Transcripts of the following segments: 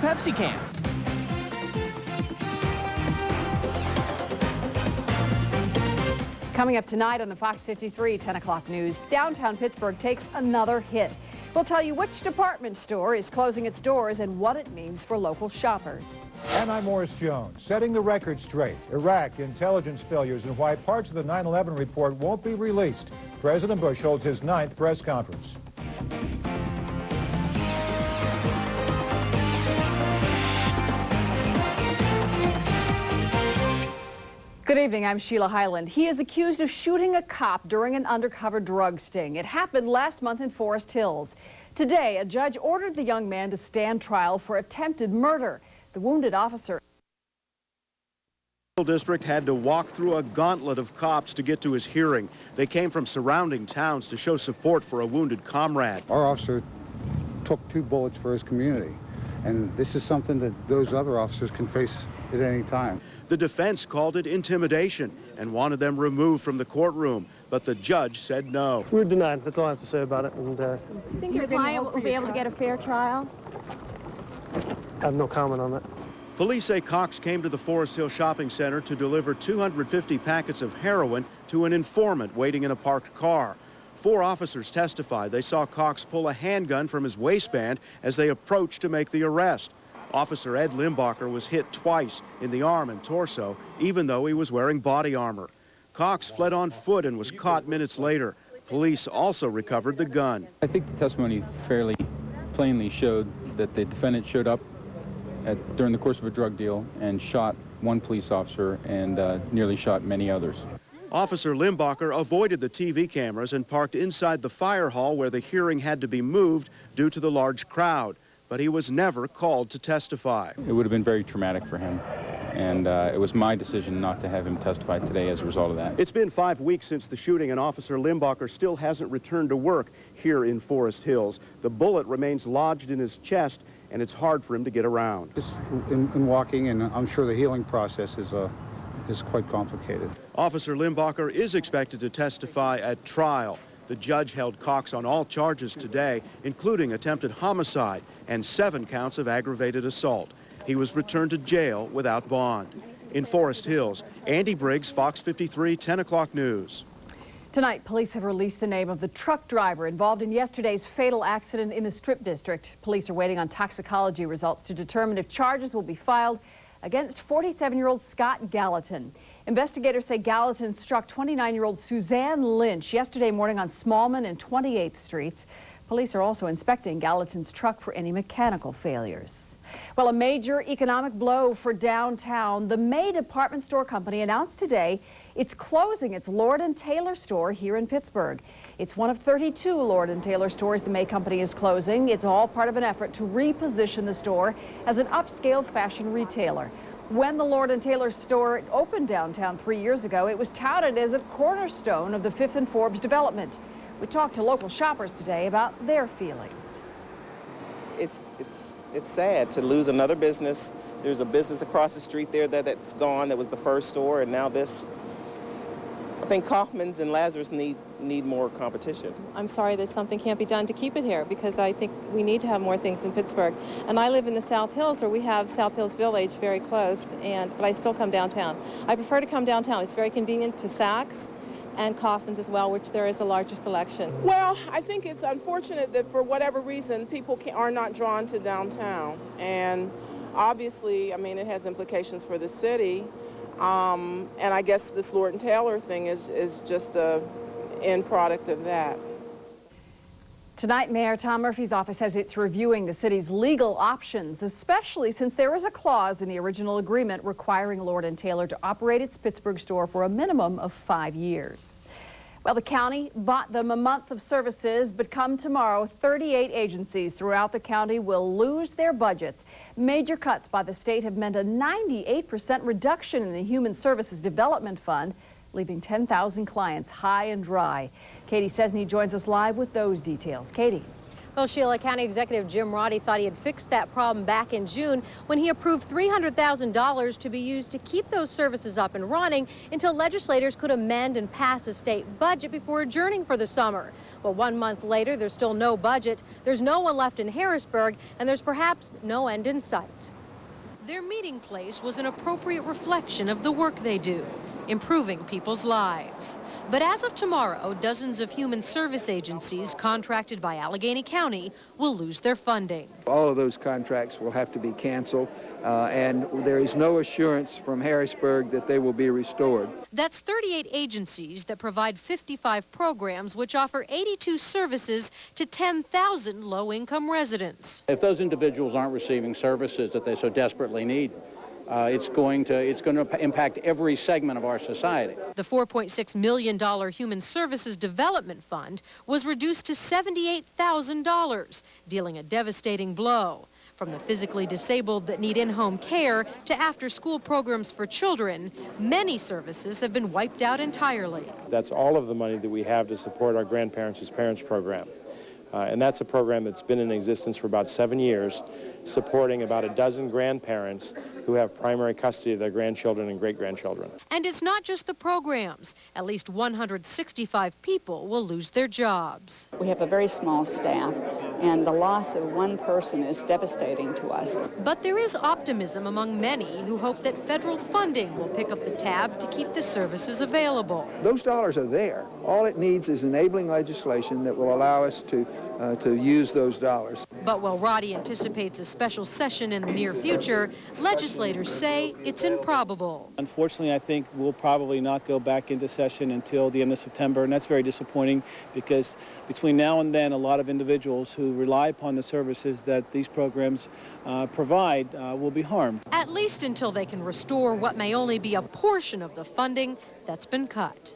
Pepsi cans. Coming up tonight on the Fox 53 10 o'clock news, downtown Pittsburgh takes another hit. We'll tell you which department store is closing its doors and what it means for local shoppers. And I'm Morris Jones, setting the record straight. Iraq, intelligence failures, and why parts of the 9/11 report won't be released. President Bush holds his 9th press conference. Good evening, I'm Sheila Hyland. He is accused of shooting a cop during an undercover drug sting. It happened last month in Forest Hills. Today, a judge ordered the young man to stand trial for attempted murder. The wounded officer District had to walk through a gauntlet of cops to get to his hearing. They came from surrounding towns to show support for a wounded comrade. Our officer took 2 bullets for his community, and this is something that those other officers can face at any time. The defense called it intimidation and wanted them removed from the courtroom, but the judge said no. We're denied. That's all I have to say about it. And Do you think your client will be able to get a fair trial? I have no comment on that. Police say Cox came to the Forest Hill Shopping Center to deliver 250 packets of heroin to an informant waiting in a parked car. 4 officers testified they saw Cox pull a handgun from his waistband as they approached to make the arrest. Officer Ed Limbacher was hit twice in the arm and torso, even though he was wearing body armor. Cox fled on foot and was caught minutes later. Police also recovered the gun. I think the testimony fairly plainly showed that the defendant showed up during the course of a drug deal and shot 1 police officer and nearly shot many others. Officer Limbacher avoided the TV cameras and parked inside the fire hall where the hearing had to be moved due to the large crowd. But he was never called to testify. It would have been very traumatic for him, and it was my decision not to have him testify today as a result of that. It's been 5 weeks since the shooting, and Officer Limbacher still hasn't returned to work here in Forest Hills. The bullet remains lodged in his chest, and it's hard for him to get around. Just in walking, and I'm sure the healing process is quite complicated. Officer Limbacher is expected to testify at trial. The judge held Cox on all charges today, including attempted homicide and 7 counts of aggravated assault. He was returned to jail without bond. In Forest Hills, Andy Briggs, Fox 53, 10 o'clock news. Tonight, police have released the name of the truck driver involved in yesterday's fatal accident in the Strip District. Police are waiting on toxicology results to determine if charges will be filed against 47-year-old Scott Gallatin. Investigators say Gallatin struck 29-year-old Suzanne Lynch yesterday morning on Smallman and 28th Streets. Police are also inspecting Gallatin's truck for any mechanical failures. Well, a major economic blow for downtown. The May department store company announced today it's closing its Lord & Taylor store here in Pittsburgh. It's one of 32 Lord & Taylor stores the May company is closing. It's all part of an effort to reposition the store as an upscale fashion retailer. When the Lord & Taylor store opened downtown 3 years ago, it was touted as a cornerstone of the 5th and Forbes development. We talked to local shoppers today about their feelings. It's sad to lose another business. There's a business across the street there that's gone. That was the first store, and now this. I think Kaufman's and Lazarus need more competition. I'm sorry that something can't be done to keep it here, because I think we need to have more things in Pittsburgh. And I live in the South Hills, where we have South Hills Village very close, but I still come downtown. I prefer to come downtown. It's very convenient to Saks and Kaufman's as well, which there is a larger selection. Well, I think it's unfortunate that for whatever reason, people are not drawn to downtown. And obviously, I mean, it has implications for the city. And I guess this Lord & Taylor thing is just a end product of that. Tonight, Mayor Tom Murphy's office says it's reviewing the city's legal options, especially since there is a clause in the original agreement requiring Lord & Taylor to operate its Pittsburgh store for a minimum of 5 years. Well, the county bought them a month of services, but come tomorrow, 38 agencies throughout the county will lose their budgets. Major cuts by the state have meant a 98% reduction in the Human Services Development Fund, leaving 10,000 clients high and dry. Katie Cesny joins us live with those details. Katie. Well, Sheila, County Executive Jim Roddy thought he had fixed that problem back in June when he approved $300,000 to be used to keep those services up and running until legislators could amend and pass a state budget before adjourning for the summer. But 1 month later, there's still no budget, there's no one left in Harrisburg, and there's perhaps no end in sight. Their meeting place was an appropriate reflection of the work they do, improving people's lives. But as of tomorrow, dozens of human service agencies contracted by Allegheny County will lose their funding. All of those contracts will have to be canceled, and there is no assurance from Harrisburg that they will be restored. That's 38 agencies that provide 55 programs which offer 82 services to 10,000 low-income residents. If those individuals aren't receiving services that they so desperately need, it's going to impact every segment of our society. The $4.6 million Human Services Development Fund was reduced to $78,000, dealing a devastating blow. From the physically disabled that need in-home care to after-school programs for children, many services have been wiped out entirely. That's all of the money that we have to support our Grandparents as Parents program. And that's a program that's been in existence for about 7 years, supporting about a dozen grandparents who have primary custody of their grandchildren and great-grandchildren. And it's not just the programs. At least 165 people will lose their jobs. We have a very small staff, and the loss of one person is devastating to us. But there is optimism among many who hope that federal funding will pick up the tab to keep the services available. Those dollars are there. All it needs is enabling legislation that will allow us to use those dollars. But while Roddy anticipates a special session in the near future, legislators say it's improbable. Unfortunately, I think we'll probably not go back into session until the end of September, and that's very disappointing because between now and then, a lot of individuals who rely upon the services that these programs provide will be harmed. At least until they can restore what may only be a portion of the funding that's been cut.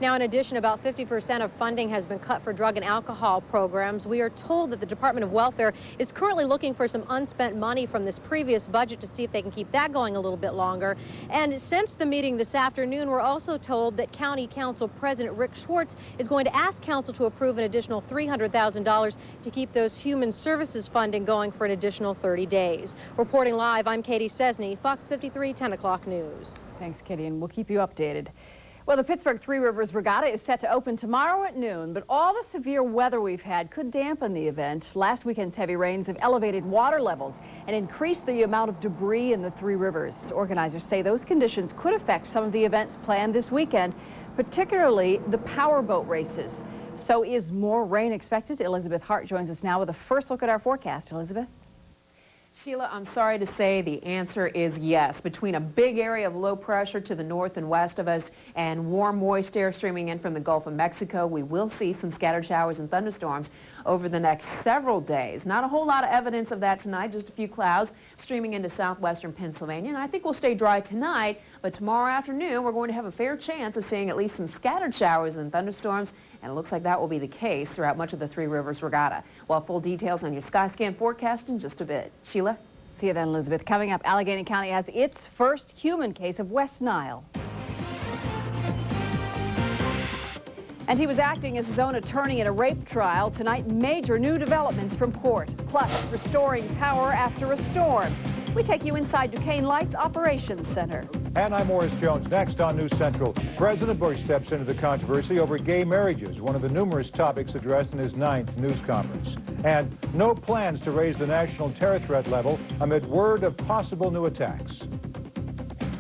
Now, in addition, about 50% of funding has been cut for drug and alcohol programs. We are told that the Department of Welfare is currently looking for some unspent money from this previous budget to see if they can keep that going a little bit longer. And since the meeting this afternoon, we're also told that County Council President Rick Schwartz is going to ask Council to approve an additional $300,000 to keep those human services funding going for an additional 30 days. Reporting live, I'm Katie Cesny, Fox 53, 10 o'clock news. Thanks, Katie, and we'll keep you updated. Well, the Pittsburgh Three Rivers Regatta is set to open tomorrow at noon, but all the severe weather we've had could dampen the event. Last weekend's heavy rains have elevated water levels and increased the amount of debris in the Three Rivers. Organizers say those conditions could affect some of the events planned this weekend, particularly the powerboat races. So is more rain expected? Elizabeth Hart joins us now with a first look at our forecast. Elizabeth? Sheila, I'm sorry to say the answer is yes. Between a big area of low pressure to the north and west of us and warm, moist air streaming in from the Gulf of Mexico, we will see some scattered showers and thunderstorms over the next several days. Not a whole lot of evidence of that tonight, just a few clouds streaming into southwestern Pennsylvania. And I think we'll stay dry tonight, but tomorrow afternoon we're going to have a fair chance of seeing at least some scattered showers and thunderstorms, and it looks like that will be the case throughout much of the Three Rivers Regatta. Well, full details on your Skyscan forecast in just a bit. Sheila? See you then, Elizabeth. Coming up, Allegheny County has its first human case of West Nile. And he was acting as his own attorney in a rape trial. Tonight, major new developments from court. Plus, restoring power after a storm. We take you inside Duquesne Light's Operations Center. And I'm Morris Jones. Next on News Central, President Bush steps into the controversy over gay marriages, one of the numerous topics addressed in his 9th news conference. And no plans to raise the national terror threat level amid word of possible new attacks.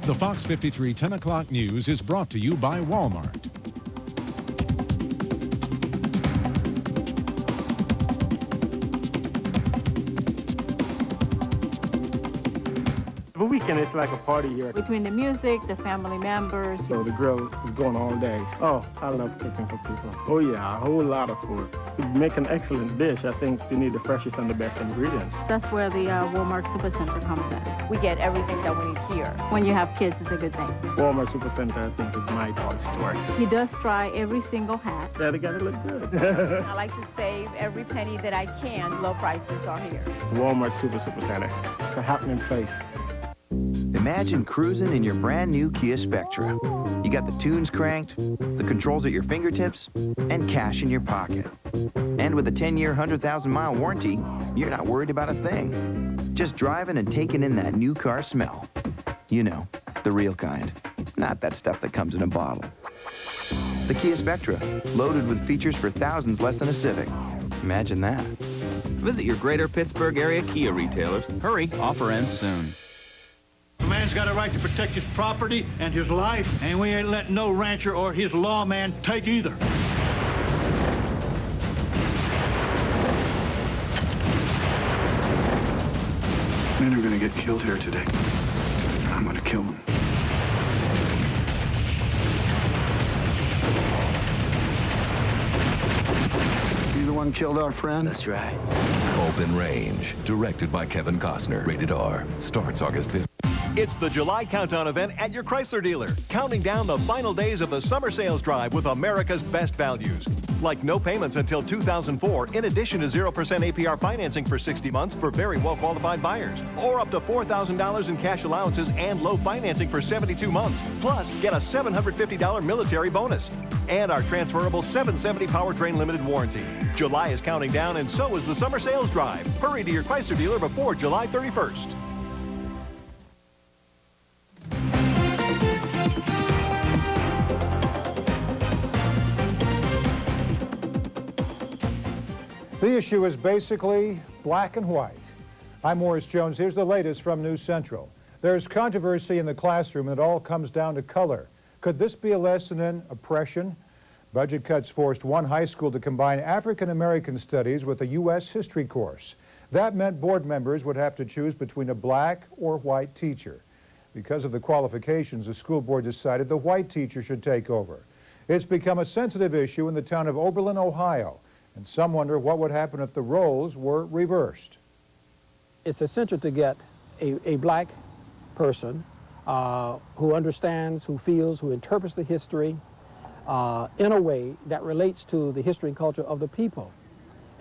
The Fox 53 10 o'clock news is brought to you by Walmart. The weekend is like a party here. Between the music, the family members. So the grill is going all day. Oh, I love cooking for people. Oh yeah, a whole lot of food. To make an excellent dish, I think you need the freshest and the best ingredients. That's where the Walmart Supercenter comes in. We get everything that we need here. When you have kids, it's a good thing. Walmart Supercenter, I think, is my toy store. He does try every single hat. Yeah, they gotta look good. I like to save every penny that I can. Low prices are here. Walmart Supercenter. It's a happening place. Imagine cruising in your brand new Kia Spectra. You got the tunes cranked, the controls at your fingertips, and cash in your pocket. And with a 10-year, 100,000-mile warranty, you're not worried about a thing. Just driving and taking in that new car smell. You know, the real kind. Not that stuff that comes in a bottle. The Kia Spectra, loaded with features for thousands less than a Civic. Imagine that. Visit your greater Pittsburgh area Kia retailers. Hurry, offer ends soon. A man's got a right to protect his property and his life, and we ain't letting no rancher or his lawman take either. Men are gonna get killed here today. I'm gonna kill them. You the one killed our friend? That's right. Open Range, directed by Kevin Costner. Rated R. Starts August 5th. It's the July Countdown event at your Chrysler dealer, counting down the final days of the summer sales drive with America's best values. Like no payments until 2004, in addition to 0% APR financing for 60 months for very well-qualified buyers. Or up to $4,000 in cash allowances and low financing for 72 months. Plus, get a $750 military bonus. And our transferable 770 powertrain limited warranty. July is counting down, and so is the summer sales drive. Hurry to your Chrysler dealer before July 31st. The issue is basically black and white. I'm Morris Jones. Here's the latest from News Central. There's controversy in the classroom, and it all comes down to color. Could this be a lesson in oppression? Budget cuts forced one high school to combine African American studies with a U.S. history course. That meant board members would have to choose between a black or white teacher. Because of the qualifications, the school board decided the white teacher should take over. It's become a sensitive issue in the town of Oberlin, Ohio. And some wonder what would happen if the roles were reversed. It's essential to get a black person who understands, who feels, who interprets the history in a way that relates to the history and culture of the people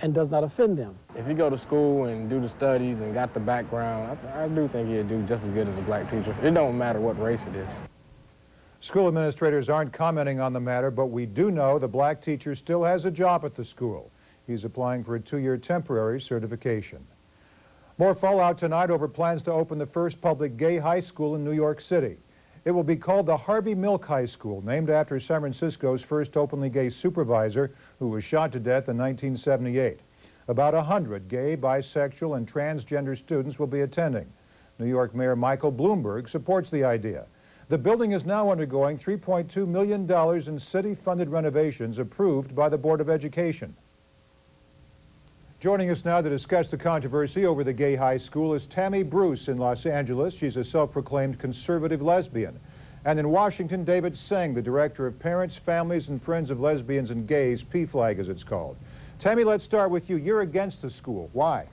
and does not offend them. If you go to school and do the studies and got the background, I do think he'd do just as good as a black teacher. It don't matter what race it is. School administrators aren't commenting on the matter, but we do know the black teacher still has a job at the school. He's applying for a 2-year temporary certification. More fallout tonight over plans to open the first public gay high school in New York City. It will be called the Harvey Milk High School, named after San Francisco's first openly gay supervisor who was shot to death in 1978. About 100 gay, bisexual, and transgender students will be attending. New York Mayor Michael Bloomberg supports the idea. The building is now undergoing $3.2 million in city-funded renovations approved by the Board of Education. Joining us now to discuss the controversy over the gay high school is Tammy Bruce in Los Angeles. She's a self-proclaimed conservative lesbian. And in Washington, David Singh, the director of Parents, Families, and Friends of Lesbians and Gays, PFLAG as it's called. Tammy, let's start with you. You're against the school. Why?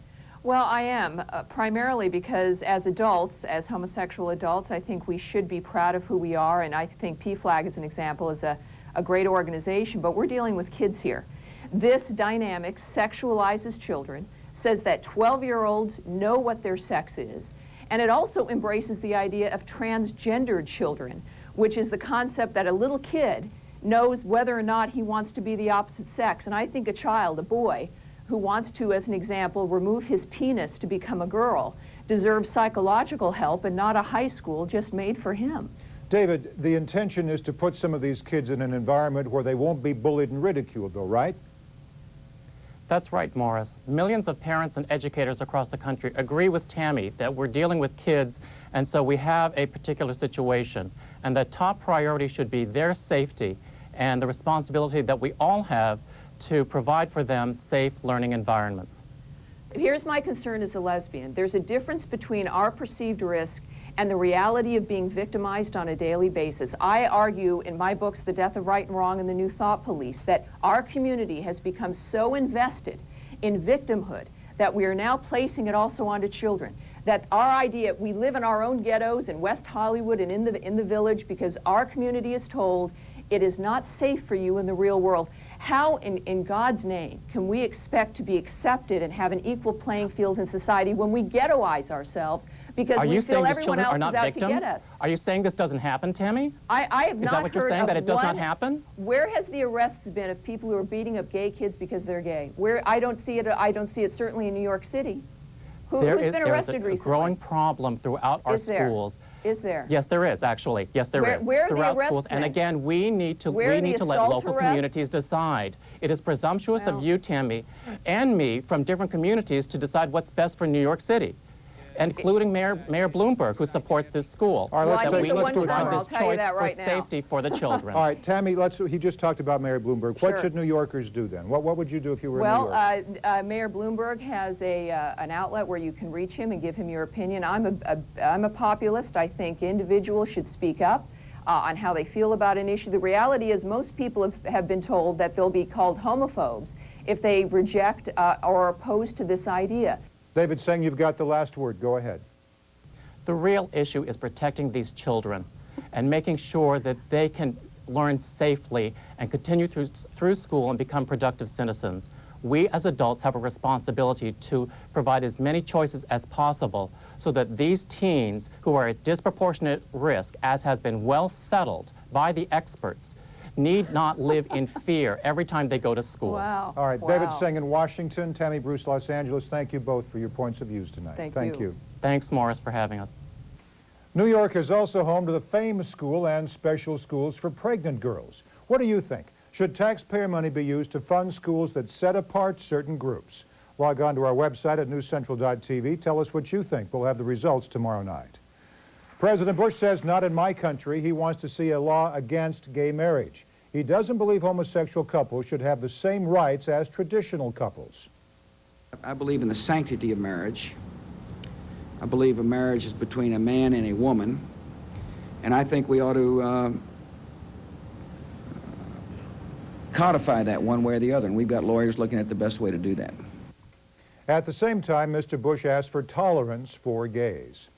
Well, I am, primarily because as adults, as homosexual adults, I think we should be proud of who we are, and I think PFLAG, as an example, is a great organization, but we're dealing with kids here. This dynamic sexualizes children, says that 12-year-olds know what their sex is, and it also embraces the idea of transgendered children, which is the concept that a little kid knows whether or not he wants to be the opposite sex, and I think a child, a boy, who wants to, as an example, remove his penis to become a girl, deserves psychological help and not a high school just made for him. David, the intention is to put some of these kids in an environment where they won't be bullied and ridiculed, though, right? That's right, Morris. Millions of parents and educators across the country agree with Tammy that we're dealing with kids, and so we have a particular situation, and the top priority should be their safety and the responsibility that we all have to provide for them safe learning environments. Here's my concern as a lesbian. There's a difference between our perceived risk and the reality of being victimized on a daily basis. I argue in my books, The Death of Right and Wrong and the New Thought Police, that our community has become so invested in victimhood that we are now placing it also onto children. That our idea, we live in our own ghettos in West Hollywood and in the village because our community is told it is not safe for you in the real world. How, in God's name, can we expect to be accepted and have an equal playing field in society when we ghettoize ourselves because we feel everyone else is out to get us? Are you saying this doesn't happen, Tammy? I have not heard of one. Is that what you're saying, that it does not happen? Where has the arrests been of people who are beating up gay kids because they're gay? Where I don't see it certainly in New York City. Who's been arrested recently? There is a growing problem throughout our schools Is there? Yes, there is, actually. Yes, there is. Where are the throughout arrests schools. And then? again, we need to Where are the let assault local arrests? communities decide. It is presumptuous of you, Tammy, and me from different communities to decide what's best for New York City, including Mayor Bloomberg, who supports this school. All right, that we need to time. run this choice for safety for the children. All right, Tammy, he just talked about Mayor Bloomberg. What should New Yorkers do then? What would you do if you were in New York? Well, Mayor Bloomberg has an outlet where you can reach him and give him your opinion. I'm a populist. I think individuals should speak up on how they feel about an issue. The reality is most people have been told that they'll be called homophobes if they reject or are opposed to this idea. David Singh, you've got the last word. Go ahead. The real issue is protecting these children and making sure that they can learn safely and continue through school and become productive citizens. We as adults have a responsibility to provide as many choices as possible so that these teens who are at disproportionate risk, as has been well settled by the experts, need not live in fear every time they go to school. Wow. All right, Wow. David Singh in Washington, Tammy Bruce, Los Angeles, thank you both for your points of views tonight. Thank you. Thanks, Morris, for having us. New York is also home to the famous school and special schools for pregnant girls. What do you think? Should taxpayer money be used to fund schools that set apart certain groups? Log on to our website at newscentral.tv. Tell us what you think. We'll have the results tomorrow night. President Bush says not in my country. He wants to see a law against gay marriage. He doesn't believe homosexual couples should have the same rights as traditional couples. I believe in the sanctity of marriage. I believe a marriage is between a man and a woman. And I think we ought to codify that one way or the other. And we've got lawyers looking at the best way to do that. At the same time, Mr. Bush asked for tolerance for gays.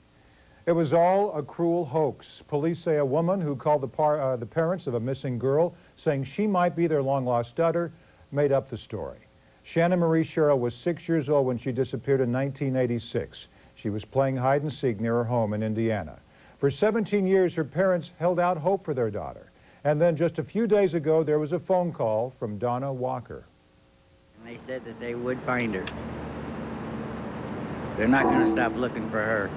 It was all a cruel hoax. Police say a woman who called the parents of a missing girl, saying she might be their long-lost daughter, made up the story. Shannon Marie Sherrill was 6 years old when she disappeared in 1986. She was playing hide-and-seek near her home in Indiana. For 17 years, her parents held out hope for their daughter. And then just a few days ago, there was a phone call from Donna Walker. And they said that they would find her. They're not going to stop looking for her.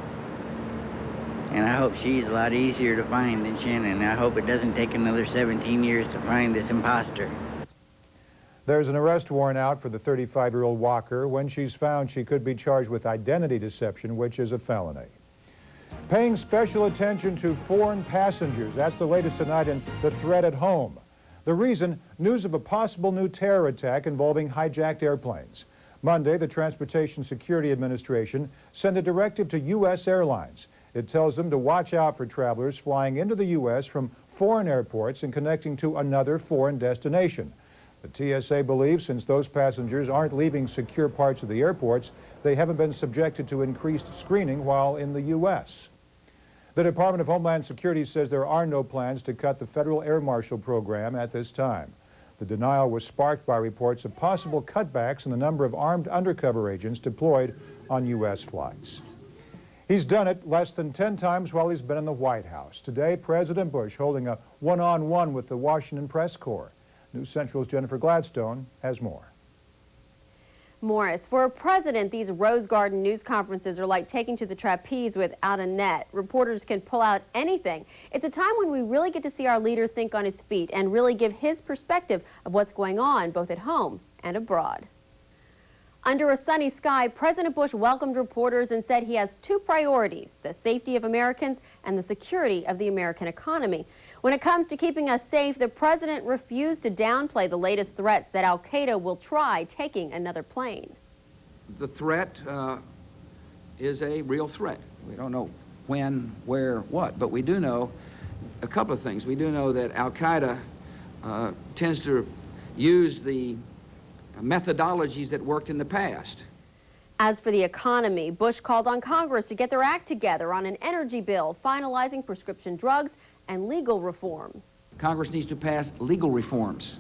And I hope she's a lot easier to find than Shannon. I hope it doesn't take another 17 years to find this imposter. There's an arrest warrant out for the 35-year-old Walker. When she's found, she could be charged with identity deception, which is a felony. Paying special attention to foreign passengers. That's the latest tonight in The Threat at Home. The reason, news of a possible new terror attack involving hijacked airplanes. Monday, the Transportation Security Administration sent a directive to U.S. airlines. It tells them to watch out for travelers flying into the U.S. from foreign airports and connecting to another foreign destination. The TSA believes since those passengers aren't leaving secure parts of the airports, they haven't been subjected to increased screening while in the U.S. The Department of Homeland Security says there are no plans to cut the Federal Air Marshal program at this time. The denial was sparked by reports of possible cutbacks in the number of armed undercover agents deployed on U.S. flights. He's done it less than 10 times while he's been in the White House. Today, President Bush holding a one-on-one with the Washington Press Corps. News Central's Jennifer Gladstone has more. Morris, for a president, these Rose Garden news conferences are like taking to the trapeze without a net. Reporters can pull out anything. It's a time when we really get to see our leader think on his feet and really give his perspective of what's going on, both at home and abroad. Under a sunny sky, President Bush welcomed reporters and said he has two priorities, the safety of Americans and the security of the American economy. When it comes to keeping us safe, the president refused to downplay the latest threats that al-Qaeda will try taking another plane. The threat is a real threat. We don't know when, where, what, but we do know a couple of things. We do know that al-Qaeda tends to use the methodologies that worked in the past. As for the economy, Bush called on Congress to get their act together on an energy bill, finalizing prescription drugs and legal reform. Congress needs to pass legal reforms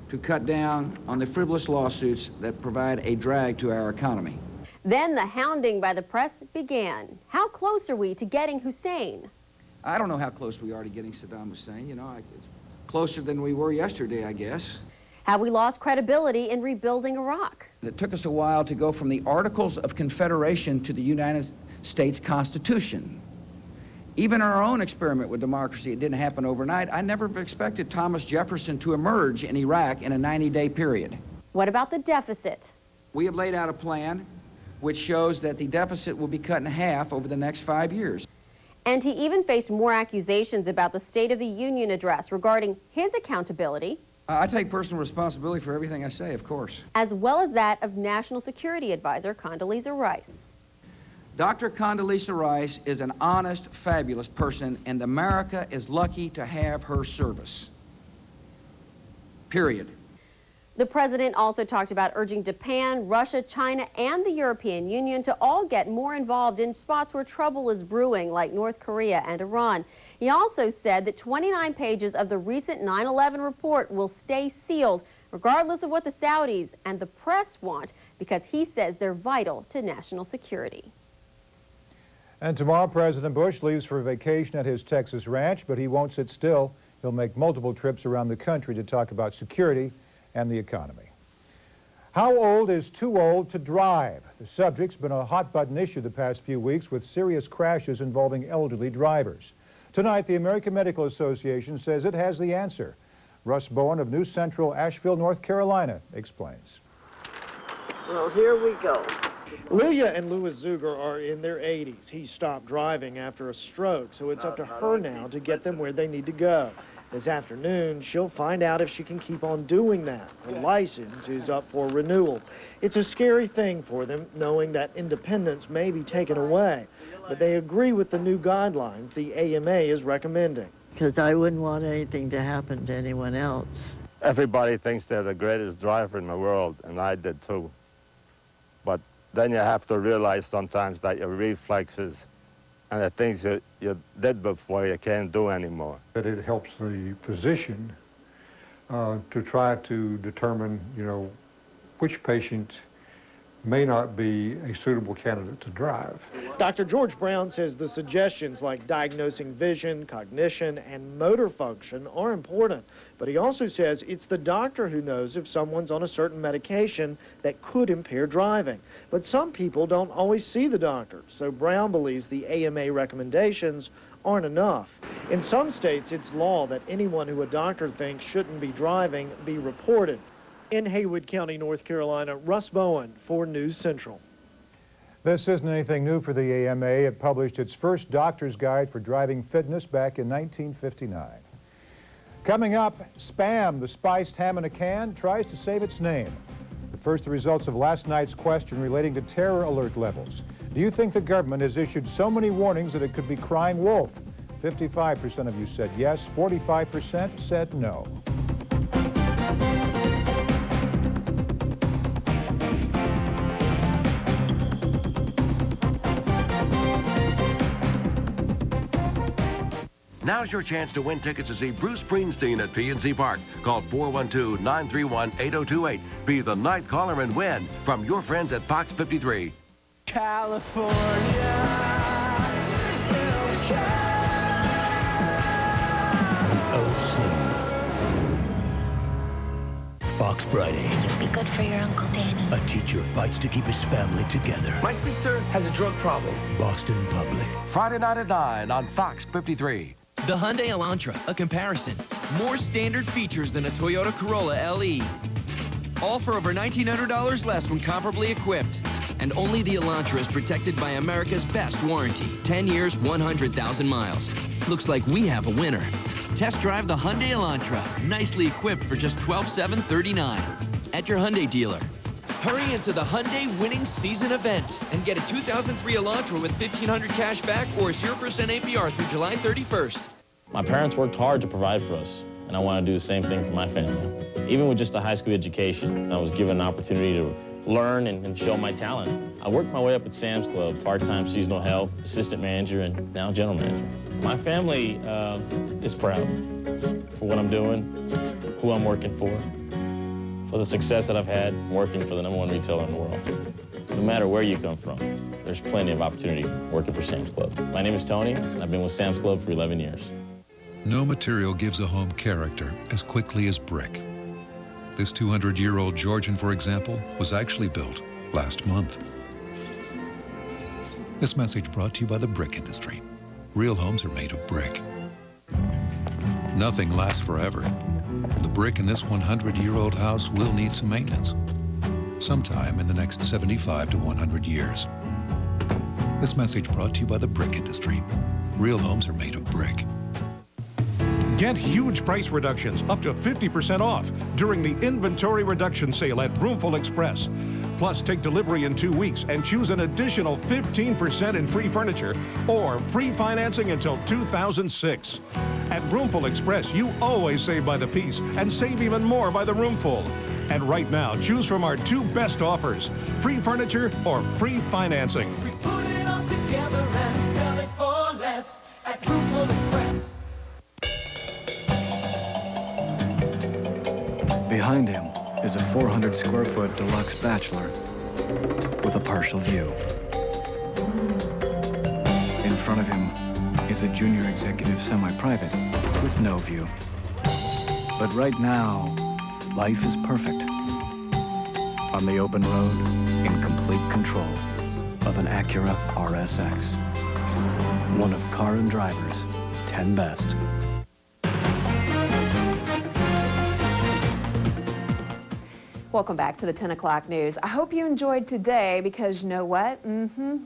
to cut down on the frivolous lawsuits that provide a drag to our economy. Then the hounding by the press began. How close are we to getting Hussein? I don't know how close we are to getting Saddam Hussein. You know, it's closer than we were yesterday, I guess. Have we lost credibility in rebuilding Iraq? It took us a while to go from the Articles of Confederation to the United States Constitution. Even in our own experiment with democracy, it didn't happen overnight. I never expected Thomas Jefferson to emerge in Iraq in a 90-day period. What about the deficit? We have laid out a plan which shows that the deficit will be cut in half over the next 5 years. And he even faced more accusations about the State of the Union address regarding his accountability. I take personal responsibility for everything I say, of course. As well as that of National Security Advisor Condoleezza Rice. Dr. Condoleezza Rice is an honest, fabulous person, and America is lucky to have her service. Period. The president also talked about urging Japan, Russia, China, and the European Union to all get more involved in spots where trouble is brewing, like North Korea and Iran. He also said that 29 pages of the recent 9/11 report will stay sealed, regardless of what the Saudis and the press want, because he says they're vital to national security. And tomorrow, President Bush leaves for a vacation at his Texas ranch, but he won't sit still. He'll make multiple trips around the country to talk about security and the economy. How old is too old to drive? The subject's been a hot-button issue the past few weeks with serious crashes involving elderly drivers. Tonight, the American Medical Association says it has the answer. Russ Bowen of News Central, Asheville, North Carolina, explains. Well, here we go. Lilia and Louis Zuger are in their 80s. He stopped driving after a stroke, so it's up to her now to get them where they need to go. This afternoon, she'll find out if she can keep on doing that. Her license is up for renewal. It's a scary thing for them, knowing that independence may be taken away. But they agree with the new guidelines the AMA is recommending. Because I wouldn't want anything to happen to anyone else. Everybody thinks they're the greatest driver in the world, and I did too. But then you have to realize sometimes that your reflexes and the things that you did before you can't do anymore. That it helps the physician to try to determine, which patient may not be a suitable candidate to drive. Dr. George Brown says the suggestions like diagnosing vision, cognition, and motor function are important. But he also says it's the doctor who knows if someone's on a certain medication that could impair driving. But some people don't always see the doctor, so Brown believes the AMA recommendations aren't enough. In some states, it's law that anyone who a doctor thinks shouldn't be driving be reported. In Haywood County, North Carolina, Russ Bowen for News Central. This isn't anything new for the AMA. It published its first doctor's guide for driving fitness back in 1959. Coming up, Spam, the spiced ham in a can, tries to save its name. But first, the results of last night's question relating to terror alert levels. Do you think the government has issued so many warnings that it could be crying wolf? 55% of you said yes, 45% said no. Now's your chance to win tickets to see Bruce Springsteen at PNC Park. Call 412-931-8028. Be the ninth caller and win from your friends at Fox 53. California. Fox Friday. It'd be good for your Uncle Danny. A teacher fights to keep his family together. My sister has a drug problem. Boston Public. Friday night at 9 on Fox 53. The Hyundai Elantra, a comparison. More standard features than a Toyota Corolla LE. All for over $1,900 less when comparably equipped. And only the Elantra is protected by America's best warranty. 10 years, 100,000 miles. Looks like we have a winner. Test drive the Hyundai Elantra, nicely equipped for just $12,739 at your Hyundai dealer. Hurry into the Hyundai winning season event and get a 2003 Elantra with $1,500 cash back or 0% APR through July 31st. My parents worked hard to provide for us, and I want to do the same thing for my family. Even with just a high school education, I was given an opportunity to learn and show my talent. I worked my way up at Sam's Club, part-time seasonal help, assistant manager, and now general manager. My family is proud for what I'm doing, who I'm working for the success that I've had working for the #1 retailer in the world. No matter where you come from, there's plenty of opportunity working for Sam's Club. My name is Tony, and I've been with Sam's Club for 11 years. No material gives a home character as quickly as brick. This 200-year-old Georgian, for example, was actually built last month. This message brought to you by the brick industry. Real homes are made of brick. Nothing lasts forever. The brick in this 100-year-old house will need some maintenance sometime in the next 75 to 100 years. This message brought to you by the brick industry. Real homes are made of brick. Get huge price reductions up to 50% off during the inventory reduction sale at Broomfield Express. Plus, take delivery in 2 weeks and choose an additional 15% in free furniture or free financing until 2006. At Broomfield Express, you always save by the piece and save even more by the roomful. And right now, choose from our 2 best offers, free furniture or free financing. We put it all together and sell it for less at Broomfield Express. Behind him is a 400-square-foot deluxe bachelor with a partial view. In front of him is a junior executive semi-private with no view. But right now, life is perfect. On the open road, in complete control of an Acura RSX. One of Car and Driver's 10 best. Welcome back to the 10 o'clock news. I hope you enjoyed today because you know what?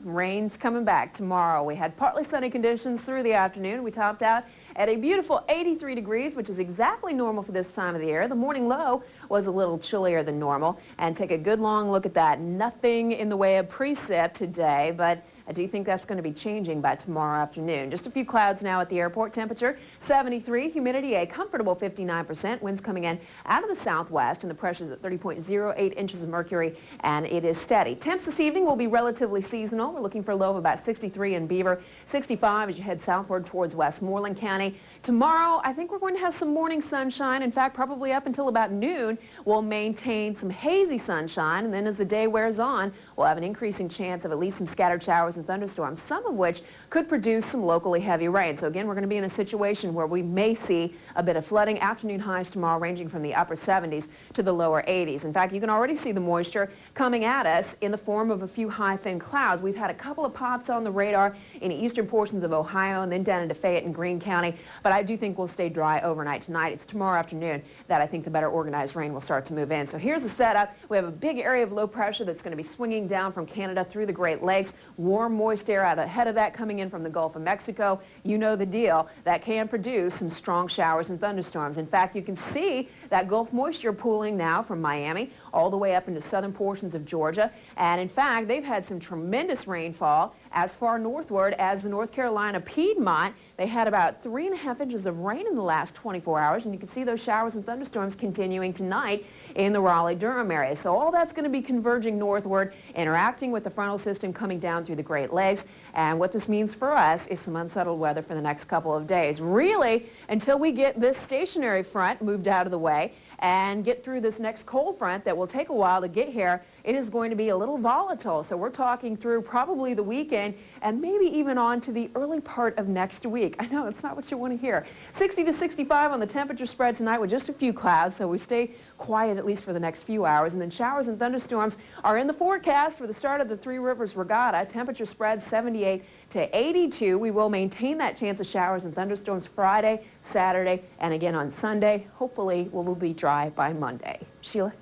Rain's coming back tomorrow. We had partly sunny conditions through the afternoon. We topped out at a beautiful 83 degrees, which is exactly normal for this time of the year. The morning low was a little chillier than normal. And take a good long look at that. Nothing in the way of precip today, but I do think that's going to be changing by tomorrow afternoon. Just a few clouds now at the airport. Temperature 73, humidity a comfortable 59%, winds coming in out of the southwest, and the pressure's at 30.08 inches of mercury, and it is steady. Temps this evening will be relatively seasonal. We're looking for a low of about 63 in Beaver, 65 as you head southward towards Westmoreland County. Tomorrow, I think we're going to have some morning sunshine. In fact, probably up until about noon, we'll maintain some hazy sunshine, and then as the day wears on, we'll have an increasing chance of at least some scattered showers and thunderstorms, some of which could produce some locally heavy rain. So again, we're going to be in a situation where we may see a bit of flooding. Afternoon highs tomorrow ranging from the upper 70s to the lower 80s. In fact, you can already see the moisture coming at us in the form of a few high, thin clouds. We've had a couple of pops on the radar in the eastern portions of Ohio and then down into Fayette and Greene County. But I do think we'll stay dry overnight tonight. It's tomorrow afternoon that I think the better organized rain will start to move in. So here's the setup. We have a big area of low pressure that's going to be swinging down from Canada through the Great Lakes. Warm, moist air out ahead of that coming in from the Gulf of Mexico. You know the deal. That can produce some strong showers and thunderstorms. In fact, you can see that Gulf moisture pooling now from Miami all the way up into southern portions of Georgia. And in fact, they've had some tremendous rainfall as far northward as the North Carolina Piedmont. They had about 3.5 inches of rain in the last 24 hours, and you can see those showers and thunderstorms continuing tonight in the Raleigh-Durham area. So all that's going to be converging northward, interacting with the frontal system coming down through the Great Lakes. And what this means for us is some unsettled weather for the next couple of days. Really, until we get this stationary front moved out of the way and get through this next cold front that will take a while to get here, it is going to be a little volatile. So we're talking through probably the weekend and maybe even on to the early part of next week. I know it's not what you want to hear. 60 to 65 on the temperature spread tonight with just a few clouds, so we stay quiet at least for the next few hours. And then showers and thunderstorms are in the forecast for the start of the Three Rivers Regatta. Temperature spread 78 to 82. We will maintain that chance of showers and thunderstorms Friday, Saturday, and again on Sunday. Hopefully we'll be dry by Monday. Sheila?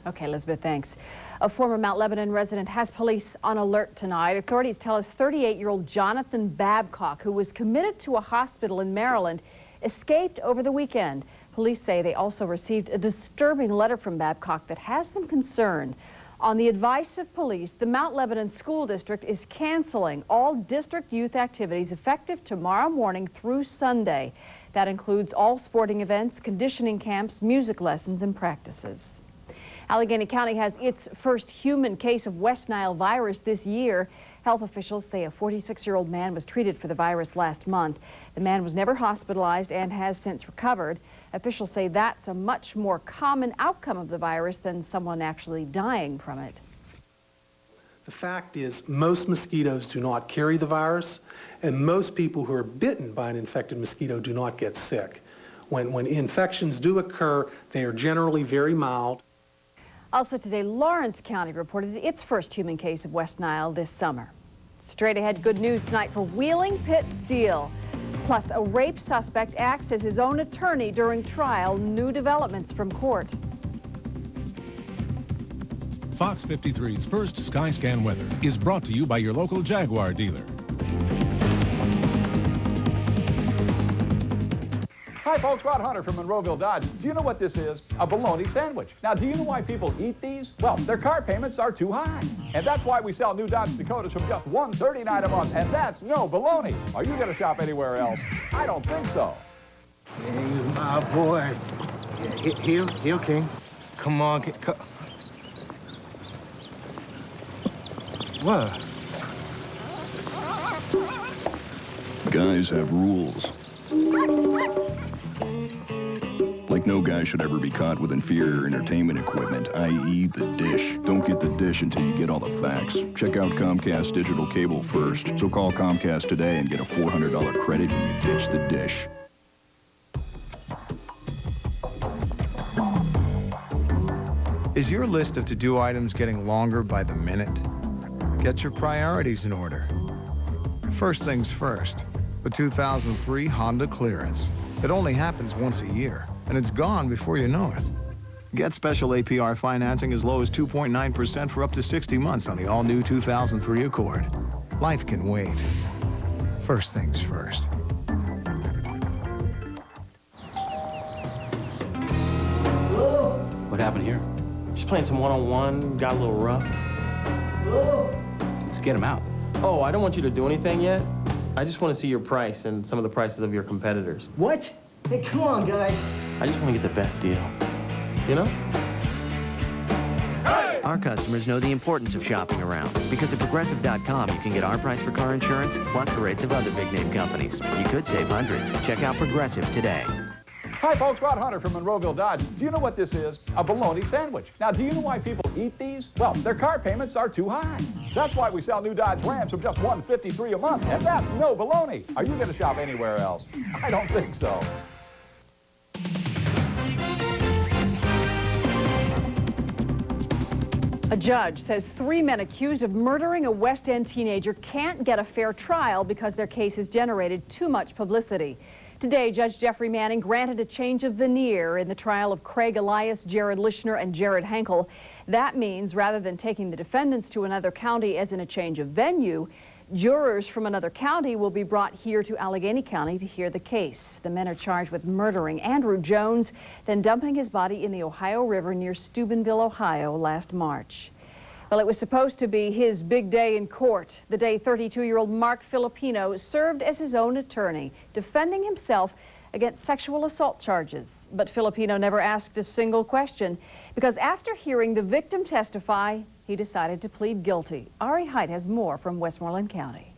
Okay, Elizabeth, thanks. A former Mount Lebanon resident has police on alert tonight. Authorities tell us 38-year-old Jonathan Babcock, who was committed to a hospital in Maryland, escaped over the weekend. Police say they also received a disturbing letter from Babcock that has them concerned. On the advice of police, the Mount Lebanon School District is canceling all district youth activities effective tomorrow morning through Sunday. That includes all sporting events, conditioning camps, music lessons, and practices. Allegheny County has its first human case of West Nile virus this year. Health officials say a 46-year-old man was treated for the virus last month. The man was never hospitalized and has since recovered. Officials say that's a much more common outcome of the virus than someone actually dying from it. The fact is, most mosquitoes do not carry the virus, and most people who are bitten by an infected mosquito do not get sick. When infections do occur, they are generally very mild. Also today, Lawrence County reported its first human case of West Nile this summer. Straight ahead, good news tonight for Wheeling Pitt Steel. Plus, a rape suspect acts as his own attorney during trial. New developments from court. Fox 53's first Skyscan weather is brought to you by your local Jaguar dealer. Hi folks, Rod Hunter from Monroeville Dodge. Do you know what this is? A bologna sandwich. Now, do you know why people eat these? Well, their car payments are too high. And that's why we sell new Dodge Dakotas from just $139 a month. And that's no bologna. Are you going to shop anywhere else? I don't think so. He's my boy. Yeah, heel, King. Come on, come. What? Guys have rules. Like no guy should ever be caught with inferior entertainment equipment, i.e. the dish. Don't get the dish until you get all the facts. Check out Comcast digital cable first. So call Comcast today and get a $400 credit when you ditch the dish. Is your list of to-do items getting longer by the minute? Get your priorities in order. First things first, the 2003 Honda Clearance. It only happens once a year, and it's gone before you know it. Get special APR financing as low as 2.9% for up to 60 months on the all-new 2003 Accord. Life can wait. First things first. What happened here? Just playing some one-on-one, got a little rough. Let's get him out. Oh, I don't want you to do anything yet. I just want to see your price and some of the prices of your competitors. What? Hey, come on, guys. I just want to get the best deal. You know? Hey! Our customers know the importance of shopping around, because at Progressive.com you can get our price for car insurance plus the rates of other big-name companies. You could save hundreds. Check out Progressive today. Hi folks, Rod Hunter from Monroeville Dodge. Do you know what this is? A bologna sandwich. Now, do you know why people eat these? Well, their car payments are too high. That's why we sell new Dodge Rams from just $153 a month. And that's no bologna. Are you going to shop anywhere else? I don't think so. A judge says 3 men accused of murdering a West End teenager can't get a fair trial because their case has generated too much publicity. Today, Judge Jeffrey Manning granted a change of veneer in the trial of Craig Elias, Jared Lishner, and Jared Henkel. That means rather than taking the defendants to another county as in a change of venue, jurors from another county will be brought here to Allegheny County to hear the case. The men are charged with murdering Andrew Jones, then dumping his body in the Ohio River near Steubenville, Ohio last March. Well, it was supposed to be his big day in court, the day 32-year-old Mark Filipino served as his own attorney, defending himself against sexual assault charges. But Filipino never asked a single question, because after hearing the victim testify, he decided to plead guilty. Ari Height has more from Westmoreland County.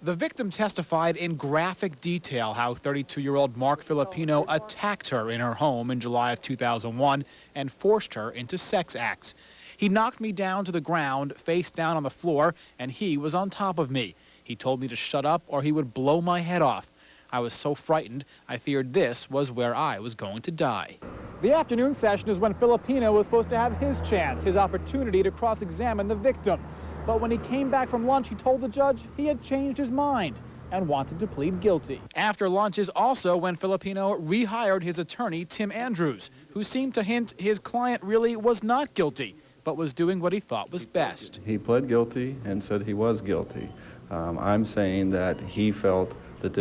The victim testified in graphic detail how 32-year-old Mark Filipino attacked her in her home in July of 2001 and forced her into sex acts. He knocked me down to the ground, face down on the floor, and he was on top of me. He told me to shut up or he would blow my head off. I was so frightened, I feared this was where I was going to die. The afternoon session is when Filipino was supposed to have his chance, his opportunity to cross-examine the victim. But when he came back from lunch, he told the judge he had changed his mind and wanted to plead guilty. After lunch is also when Filipino rehired his attorney, Tim Andrews, who seemed to hint his client really was not guilty, but was doing what he thought was best. He pled guilty and said he was guilty. I'm saying that he felt that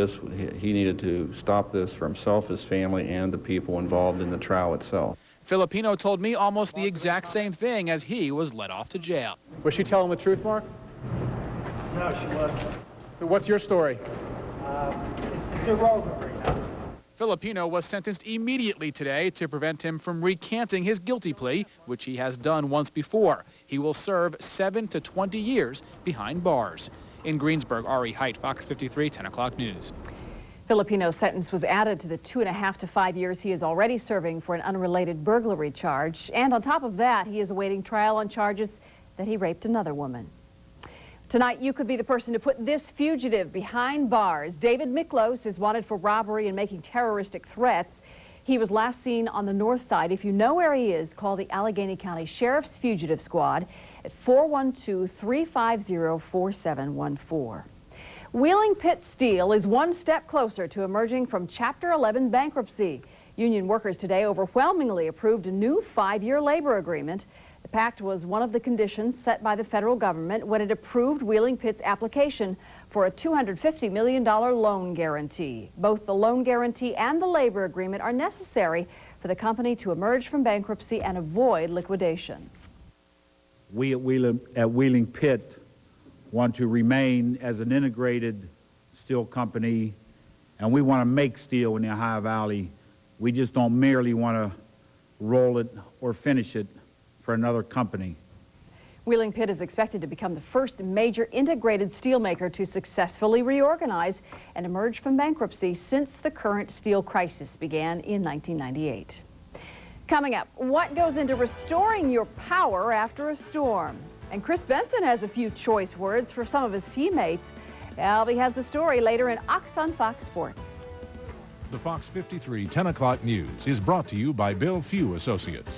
he needed to stop this for himself, his family, and the people involved in the trial itself. Filipino told me almost the exact same thing as he was let off to jail. Was she telling the truth, Mark? No, she wasn't. So what's your story? It's irrelevant right now. Filipino was sentenced immediately today to prevent him from recanting his guilty plea, which he has done once before. He will serve 7 to 20 years behind bars. In Greensburg, Ari Height, Fox 53, 10 o'clock news. Filipino's sentence was added to the 2.5 to 5 years he is already serving for an unrelated burglary charge. And on top of that, he is awaiting trial on charges that he raped another woman. Tonight, you could be the person to put this fugitive behind bars. David Miklos is wanted for robbery and making terroristic threats. He was last seen on the north side. If you know where he is, call the Allegheny County Sheriff's Fugitive Squad at 412-350-4714. Wheeling Pitt Steel is one step closer to emerging from Chapter 11 bankruptcy. Union workers today overwhelmingly approved a new 5-year labor agreement. The pact was one of the conditions set by the federal government when it approved Wheeling Pitt's application for a $250 million loan guarantee. Both the loan guarantee and the labor agreement are necessary for the company to emerge from bankruptcy and avoid liquidation. We at Wheeling Pitt want to remain as an integrated steel company, and we want to make steel in the Ohio Valley. We just don't merely want to roll it or finish it for another company. Wheeling Pitt is expected to become the first major integrated steelmaker to successfully reorganize and emerge from bankruptcy since the current steel crisis began in 1998. Coming up, what goes into restoring your power after a storm? And Chris Benson has a few choice words for some of his teammates. Albie has the story later in Ox on Fox Sports. The Fox 53 10 o'clock news is brought to you by Bill Few Associates.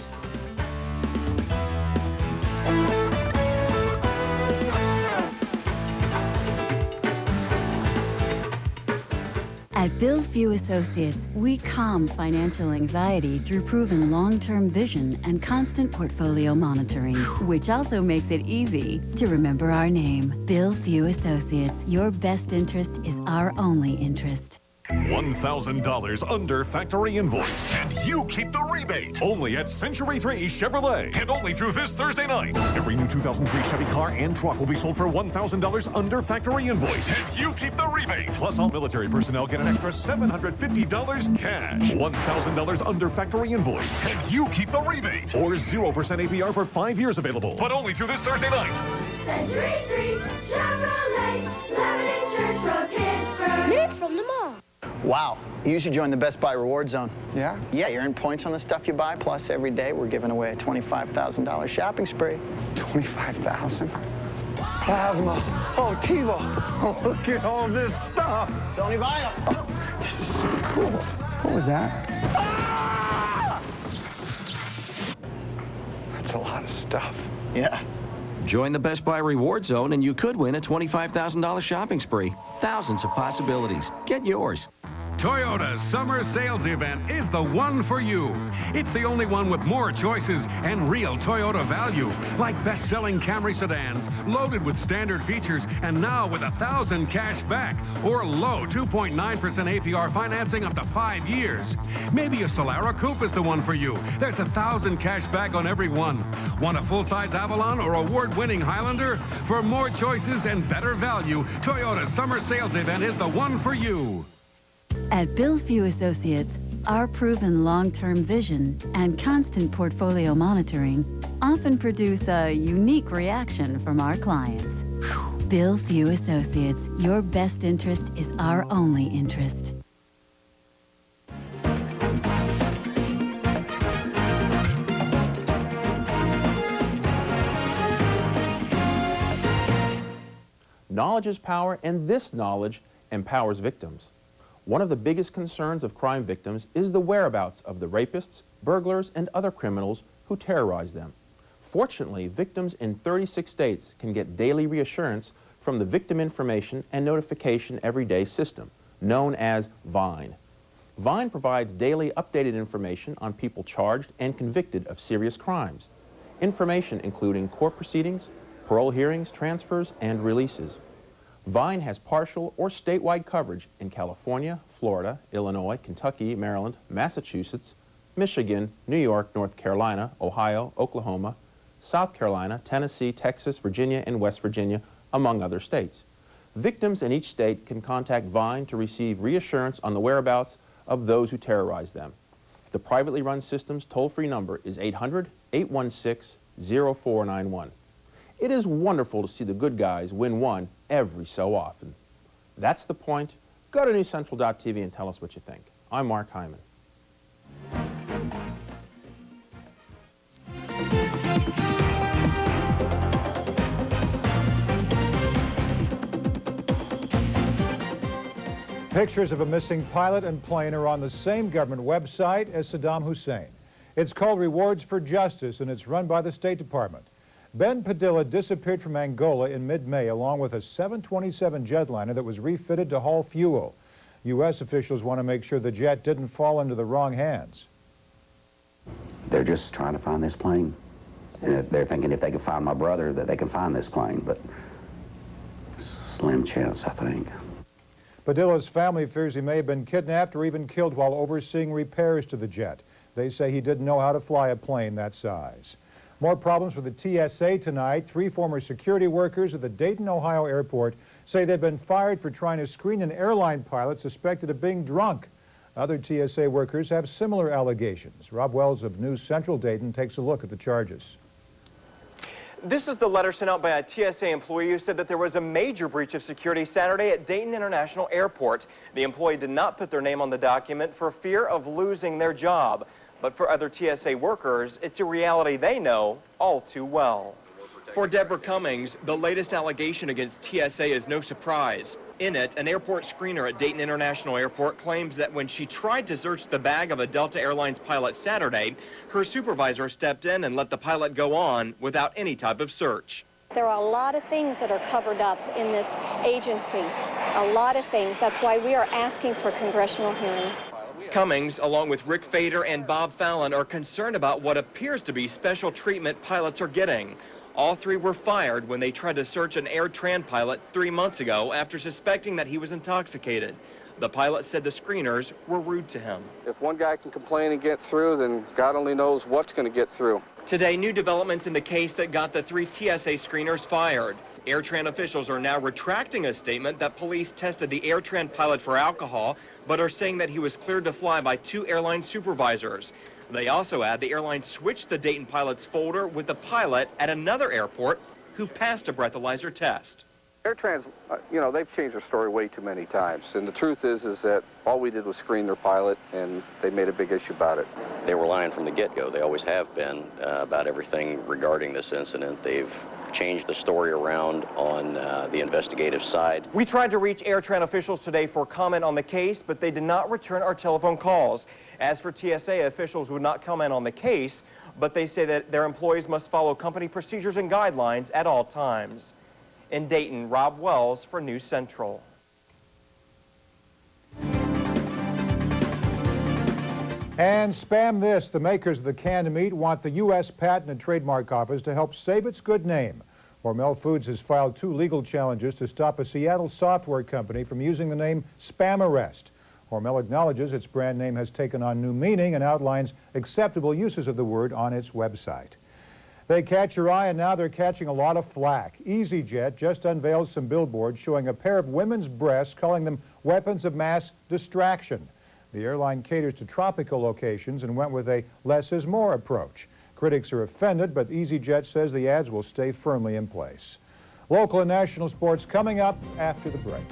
At Bill Few Associates, we calm financial anxiety through proven long-term vision and constant portfolio monitoring, which also makes it easy to remember our name. Bill Few Associates, your best interest is our only interest. $1,000 under factory invoice, and you keep the rebate. Only at Century 3 Chevrolet, and only through this Thursday night. Every new 2003 Chevy car and truck will be sold for $1,000 under factory invoice, and you keep the rebate. Plus, all military personnel get an extra $750 cash. $1,000 under factory invoice, and you keep the rebate. Or 0% APR for 5 years available, but only through this Thursday night. Century 3 Chevrolet, Lebanon Church Road, Pittsburgh. Minutes from the mall. Wow, you should join the Best Buy Reward Zone. Yeah? Yeah, you earn points on the stuff you buy, plus every day we're giving away a $25,000 shopping spree. $25,000? Plasma. Oh, TiVo. Oh, look at all this stuff. Sony Vaio. Oh, this is so cool. What was that? Ah! That's a lot of stuff. Yeah. Join the Best Buy Reward Zone and you could win a $25,000 shopping spree. Thousands of possibilities. Get yours. Toyota's summer sales event is the one for you. It's the only one with more choices and real Toyota value, like best-selling Camry sedans, loaded with standard features, and now with $1,000 cash back, or low 2.9% APR financing up to 5 years. Maybe a Solara Coupe is the one for you. There's $1,000 cash back on every one. Want a full-size Avalon or award-winning Highlander? For more choices and better value, Toyota's summer sales event is the one for you. At Bill Few Associates, our proven long-term vision and constant portfolio monitoring often produce a unique reaction from our clients. Bill Few Associates, your best interest is our only interest. Knowledge is power, and this knowledge empowers victims. One of the biggest concerns of crime victims is the whereabouts of the rapists, burglars, and other criminals who terrorize them. Fortunately, victims in 36 states can get daily reassurance from the Victim Information and Notification Everyday System, known as VINE. VINE provides daily updated information on people charged and convicted of serious crimes. Information including court proceedings, parole hearings, transfers, and releases. VINE has partial or statewide coverage in California, Florida, Illinois, Kentucky, Maryland, Massachusetts, Michigan, New York, North Carolina, Ohio, Oklahoma, South Carolina, Tennessee, Texas, Virginia, and West Virginia, among other states. Victims in each state can contact VINE to receive reassurance on the whereabouts of those who terrorize them. The privately run system's toll-free number is 800-816-0491. It is wonderful to see the good guys win one every so often. That's the point. Go to newscentral.tv and tell us what you think. I'm Mark Hyman. Pictures of a missing pilot and plane are on the same government website as Saddam Hussein. It's called Rewards for Justice, and it's run by the State Department. Ben Padilla disappeared from Angola in mid-May along with a 727 jetliner that was refitted to haul fuel. U.S. officials want to make sure the jet didn't fall into the wrong hands. They're just trying to find this plane. And they're thinking if they can find my brother that they can find this plane, but slim chance, I think. Padilla's family fears he may have been kidnapped or even killed while overseeing repairs to the jet. They say he didn't know how to fly a plane that size. More problems for the TSA tonight. 3 former security workers at the Dayton, Ohio airport say they've been fired for trying to screen an airline pilot suspected of being drunk. Other TSA workers have similar allegations. Rob Wells of News Central Dayton takes a look at the charges. This is the letter sent out by a TSA employee who said that there was a major breach of security Saturday at Dayton International Airport. The employee did not put their name on the document for fear of losing their job. But for other TSA workers, it's a reality they know all too well. For Deborah Cummings, the latest allegation against TSA is no surprise. In it, an airport screener at Dayton International Airport claims that when she tried to search the bag of a Delta Airlines pilot Saturday, her supervisor stepped in and let the pilot go on without any type of search. There are a lot of things that are covered up in this agency, a lot of things. That's why we are asking for congressional hearing. Cummings, along with Rick Fader and Bob Fallon, are concerned about what appears to be special treatment pilots are getting. All 3 were fired when they tried to search an AirTran pilot 3 months ago after suspecting that he was intoxicated. The pilot said the screeners were rude to him. If one guy can complain and get through, then God only knows what's going to get through. Today, new developments in the case that got the 3 TSA screeners fired. AirTran officials are now retracting a statement that police tested the AirTran pilot for alcohol, but are saying that he was cleared to fly by 2 airline supervisors. They also add the airline switched the Dayton pilot's folder with the pilot at another airport who passed a breathalyzer test. AirTrans, they've changed their story way too many times. And the truth is that all we did was screen their pilot, and they made a big issue about it. They were lying from the get-go. They always have been about everything regarding this incident. They've changed the story around on the investigative side. We tried to reach AirTran officials today for comment on the case, but they did not return our telephone calls. As for TSA, officials would not comment on the case, but they say that their employees must follow company procedures and guidelines at all times. In Dayton, Rob Wells for News Central. And spam this. The makers of the canned meat want the U.S. Patent and Trademark Office to help save its good name. Hormel Foods has filed 2 legal challenges to stop a Seattle software company from using the name Spam Arrest. Hormel acknowledges its brand name has taken on new meaning and outlines acceptable uses of the word on its website. They catch your eye, and now they're catching a lot of flack. EasyJet just unveiled some billboards showing a pair of women's breasts, calling them weapons of mass distraction. The airline caters to tropical locations and went with a less is more approach. Critics are offended, but EasyJet says the ads will stay firmly in place. Local and national sports coming up after the break.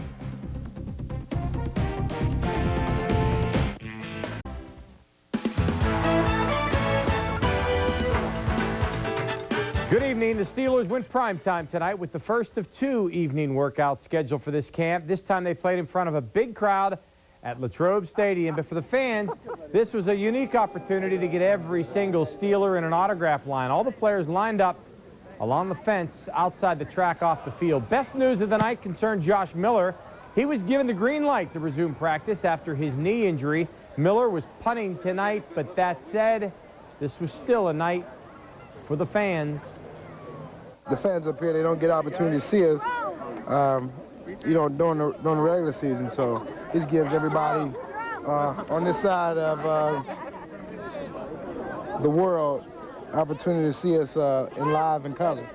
Good evening. The Steelers went primetime tonight with the first of 2 evening workouts scheduled for this camp. This time they played in front of a big crowd at Latrobe Stadium. But for the fans, this was a unique opportunity to get every single Steeler in an autograph line. All the players lined up along the fence outside the track off the field. Best news of the night concerned Josh Miller. He was given the green light to resume practice after his knee injury. Miller was punting tonight, but that said, this was still a night for the fans. The fans up here, they don't get opportunity to see us, during the regular season. So this gives everybody on this side of the world opportunity to see us in live and color.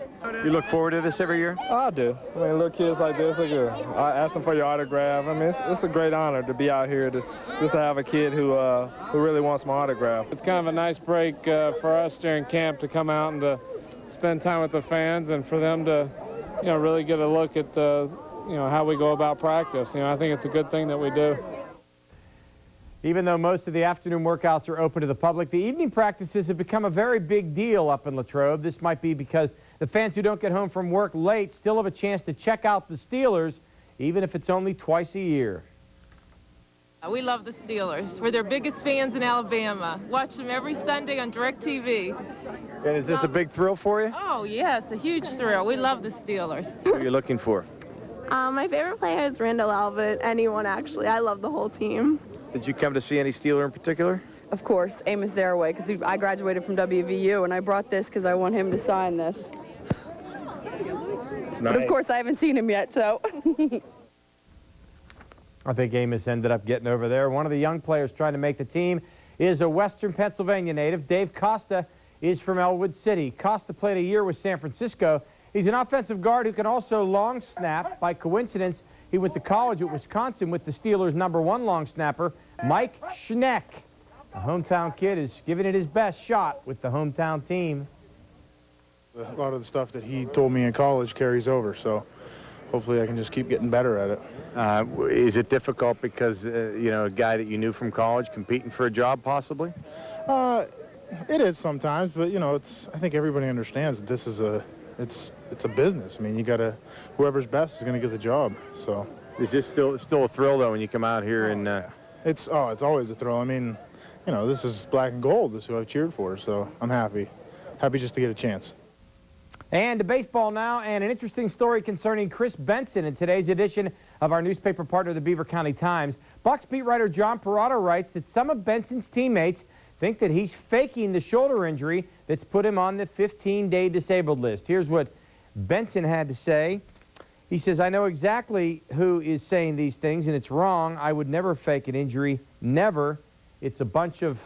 You look forward to this every year? I do. I mean, little kids like this, look good. I ask them for your autograph. I mean, it's a great honor to be out here just to have a kid who really wants my autograph. It's kind of a nice break for us during camp to come out and to spend time with the fans and for them to, really get a look at how we go about practice. I think it's a good thing that we do. Even though most of the afternoon workouts are open to the public, the evening practices have become a very big deal up in Latrobe. This might be because the fans who don't get home from work late still have a chance to check out the Steelers, even if it's only twice a year. We love the Steelers. We're their biggest fans in Alabama. Watch them every Sunday on DirecTV. And is this a big thrill for you? Oh, yeah, it's a huge thrill. We love the Steelers. Who are you looking for? My favorite player is Randall Albert. Anyone, actually. I love the whole team. Did you come to see any Steeler in particular? Of course, Amos Zaraway, because I graduated from WVU, and I brought this because I want him to sign this. Nice. But of course, I haven't seen him yet, so. I think Amos ended up getting over there. One of the young players trying to make the team is a Western Pennsylvania native. Dave Costa is from Elwood City. Costa played a year with San Francisco. He's an offensive guard who can also long snap. By coincidence, he went to college at Wisconsin with the Steelers' #1 long snapper, Mike Schneck. The hometown kid is giving it his best shot with the hometown team. A lot of the stuff that he told me in college carries over, so hopefully I can just keep getting better at it. Is it difficult because, you know, a guy that you knew from college competing for a job possibly? It is sometimes, but, you know, I think everybody understands that this is it's a business. I mean, you got to, whoever's best is going to get the job, so. Is this still a thrill, though, when you come out here and... It's always a thrill. I mean, you know, this is black and gold. This is who I've cheered for, so I'm happy. Happy just to get a chance. And to baseball now, and an interesting story concerning Chris Benson in today's edition of our newspaper partner, the Beaver County Times. Bucks beat writer John Parado writes that some of Benson's teammates think that he's faking the shoulder injury that's put him on the 15-day disabled list. Here's what Benson had to say. He says, I know exactly who is saying these things, and it's wrong. I would never fake an injury. Never. It's a bunch of,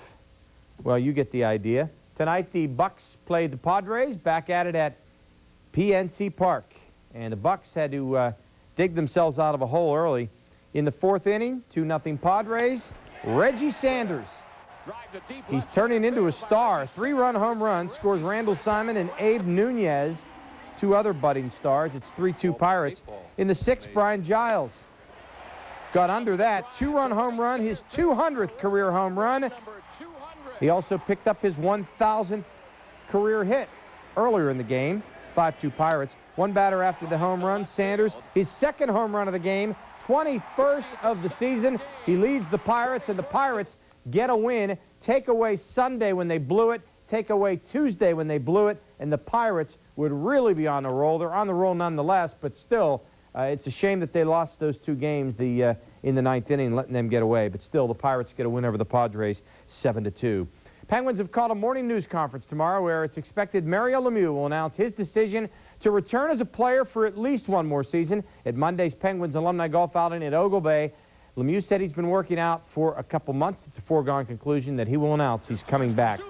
well, you get the idea. Tonight, the Bucks played the Padres back at it at PNC Park. And the Bucks had to dig themselves out of a hole early. In the 4th inning, 2-0 Padres. Reggie Sanders. He's turning into a star. 3-run home run, scores Randall Simon and Abe Nunez. 2 other budding stars. It's 3-2 Pirates. In the 6th, Brian Giles got under that. 2-run home run, his 200th career home run. He also picked up his 1,000th career hit earlier in the game. 5-2 Pirates. One batter after the home run, Sanders. His 2nd home run of the game, 21st of the season. He leads the Pirates, and the Pirates get a win. Take away Sunday when they blew it. Take away Tuesday when they blew it. And the Pirates would really be on the roll. They're on the roll nonetheless, but still, it's a shame that they lost those 2 games in the 9th inning, letting them get away. But still, the Pirates get a win over the Padres, 7-2. Penguins have called a morning news conference tomorrow where it's expected Mario Lemieux will announce his decision to return as a player for at least 1 more season at Monday's Penguins alumni golf outing at Ogle Bay. Lemieux said he's been working out for a couple months. It's a foregone conclusion that he will announce he's coming back.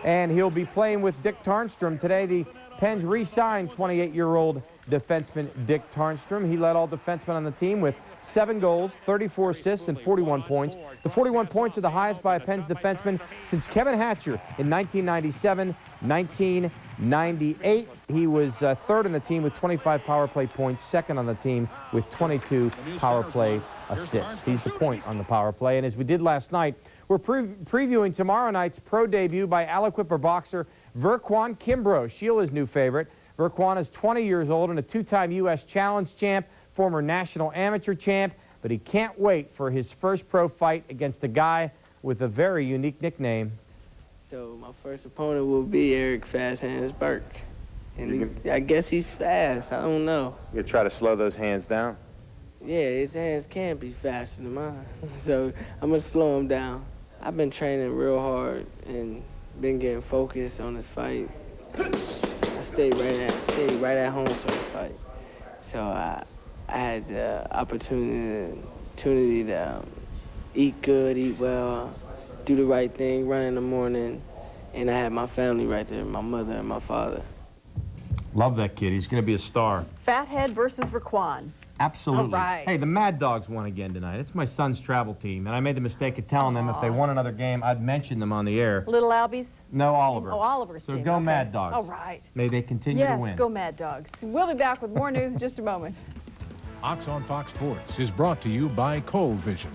And he'll be playing with Dick Tarnstrom today. The Pens re-signed 28-year-old defenseman Dick Tarnstrom. He led all defensemen on the team with 7 goals, 34 assists, and 41 points. The 41 points are the highest by a Pens defenseman since Kevin Hatcher in 1997, 1998. He was 3rd on the team with 25 power play points, 2nd on the team with 22 power play assists. He's the point on the power play. And as we did last night, we're previewing tomorrow night's pro debut by Aliquipper boxer Verquan Kimbrough, Sheila's new favorite. Verquan is 20 years old and a 2-time U.S. Challenge champ, former national amateur champ, but he can't wait for his first pro fight against a guy with a very unique nickname. So my first opponent will be Eric Fast Hands Burke. And I guess he's fast. I don't know. You try to slow those hands down? Yeah, his hands can't be faster than mine. So I'm going to slow him down. I've been training real hard and been getting focused on this fight. I stayed right at home for this fight. So I had the opportunity to eat good, eat well, do the right thing, run in the morning, and I had my family right there, my mother and my father. Love that kid. He's going to be a star. Fathead versus Raquan. Absolutely. All right. Hey, the Mad Dogs won again tonight. It's my son's travel team, and I made the mistake of telling them if they won another game, I'd mention them on the air. Little Albies? No, Oliver. Oh, Oliver's so team. go okay. Mad Dogs. All right. May they continue to win. Yes, go Mad Dogs. We'll be back with more news in just a moment. Ox on Fox Sports is brought to you by Cold Vision.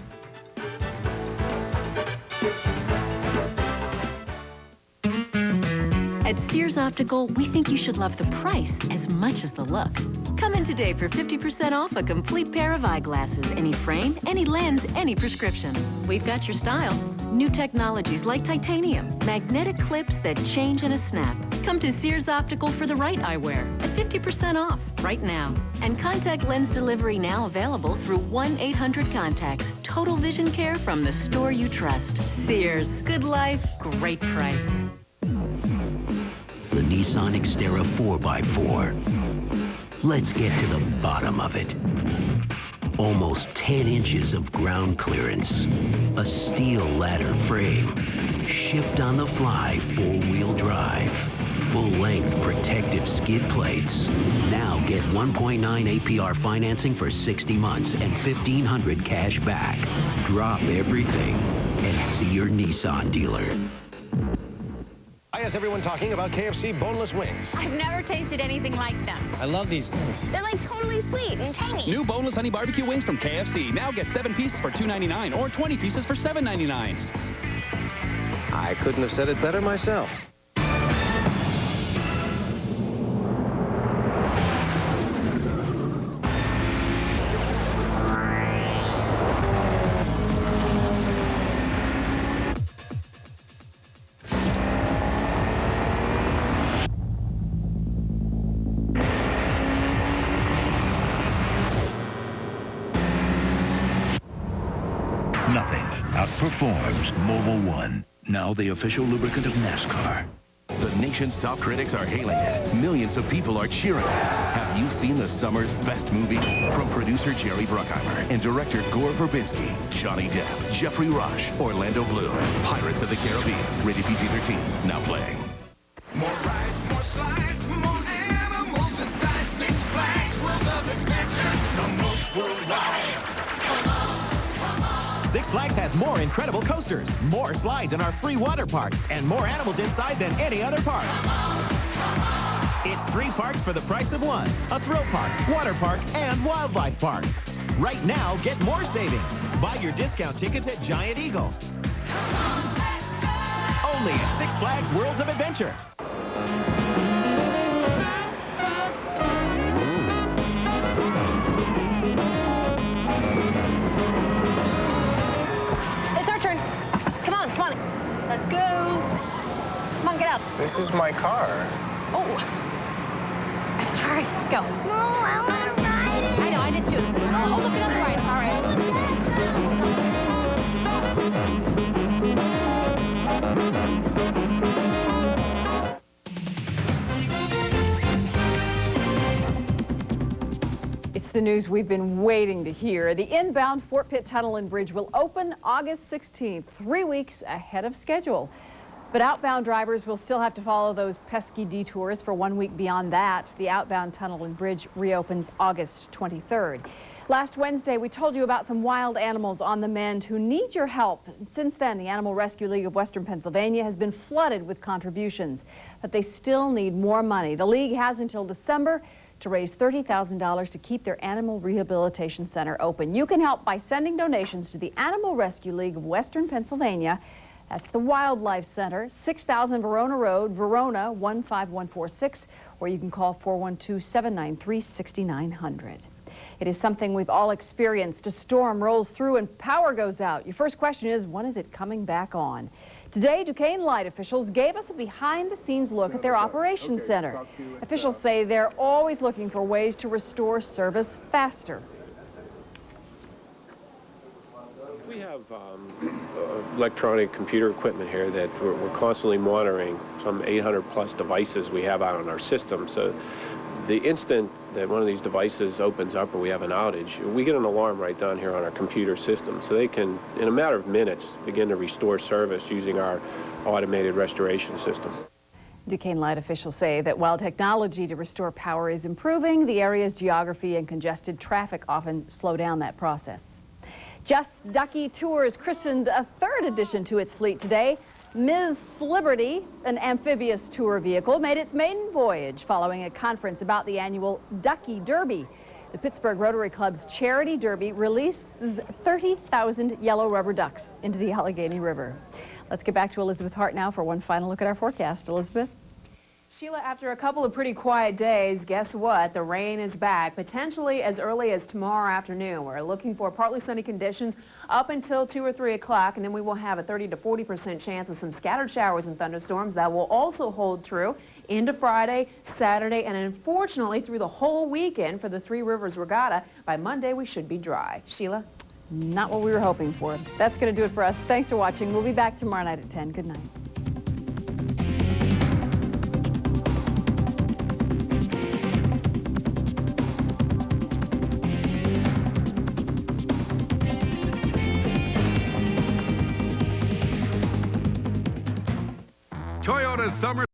At Sears Optical, we think you should love the price as much as the look. Come in today for 50% off a complete pair of eyeglasses, any frame, any lens, any prescription. We've got your style. New technologies like titanium, magnetic clips that change in a snap, Come to Sears Optical for the right eyewear at 50% off right now. And contact lens delivery now available through 1-800-CONTACTS. Total vision care from the store you trust. Sears. Good life, great price. The Nissan Xterra 4x4. Let's get to the bottom of it. Almost 10 inches of ground clearance. A steel ladder frame. Shift on the fly, four-wheel drive. Full-length protective skid plates. Now get 1.9 APR financing for 60 months and $1,500 cash back. Drop everything and see your Nissan dealer. Why is everyone talking about KFC boneless wings? I've never tasted anything like them. I love these things. They're like totally sweet and tangy. New boneless honey barbecue wings from KFC. Now get 7 pieces for $2.99 or 20 pieces for $7.99. I couldn't have said it better myself. Nothing outperforms Mobil 1, now the official lubricant of NASCAR. The nation's top critics are hailing it. Millions of people are cheering it. Have you seen the summer's best movie? From producer Jerry Bruckheimer and director Gore Verbinski, Johnny Depp, Jeffrey Rush, Orlando Bloom, Pirates of the Caribbean, rated PG-13, now playing. More rides, more slides, more animals inside Six Flags World of Adventure, the most worldwide. Six Flags has more incredible coasters, more slides in our free water park, and more animals inside than any other park. It's 3 parks for the price of 1. A thrill park, water park, and wildlife park. Right now, get more savings. Buy your discount tickets at Giant Eagle. Only at Six Flags Worlds of Adventure. Let's go. Come on, get out. This is my car. Oh. I'm sorry. Let's go. No, I want to ride it. I know, I did too. Oh, look at the right. All right. It's the news we've been waiting to hear. The inbound Fort Pitt Tunnel and Bridge will open August 16th, 3 weeks ahead of schedule. But outbound drivers will still have to follow those pesky detours for 1 week beyond that. The outbound tunnel and bridge reopens August 23rd. Last Wednesday, we told you about some wild animals on the mend who need your help. Since then, the Animal Rescue League of Western Pennsylvania has been flooded with contributions, but they still need more money. The league has until December to raise $30,000 to keep their animal rehabilitation center open. You can help by sending donations to the Animal Rescue League of Western Pennsylvania. That's the Wildlife Center, 6000 Verona Road, Verona 15146, or you can call 412-793-6900. It is something we've all experienced. A storm rolls through and power goes out. Your first question is, when is it coming back on? Today, Duquesne Light officials gave us a behind-the-scenes look at their operations center. Officials say they're always looking for ways to restore service faster. We have electronic computer equipment here that we're constantly monitoring, some 800-plus devices we have out on our system. So the instant that one of these devices opens up or we have an outage, we get an alarm right down here on our computer system. So they can, in a matter of minutes, begin to restore service using our automated restoration system. Duquesne Light officials say that while technology to restore power is improving, the area's geography and congested traffic often slow down that process. Just Ducky Tours christened a 3rd addition to its fleet today. Ms. Liberty, an amphibious tour vehicle, made its maiden voyage following a conference about the annual Ducky Derby. The Pittsburgh Rotary Club's Charity Derby releases 30,000 yellow rubber ducks into the Allegheny River. Let's get back to Elizabeth Hart now for one final look at our forecast. Elizabeth? Sheila, after a couple of pretty quiet days, guess what? The rain is back, potentially as early as tomorrow afternoon. We're looking for partly sunny conditions up until 2 or 3 o'clock, and then we will have a 30 to 40% chance of some scattered showers and thunderstorms. That will also hold true into Friday, Saturday, and unfortunately through the whole weekend for the Three Rivers Regatta. By Monday, we should be dry. Sheila? Not what we were hoping for. That's going to do it for us. Thanks for watching. We'll be back tomorrow night at 10. Good night. Toyota's summer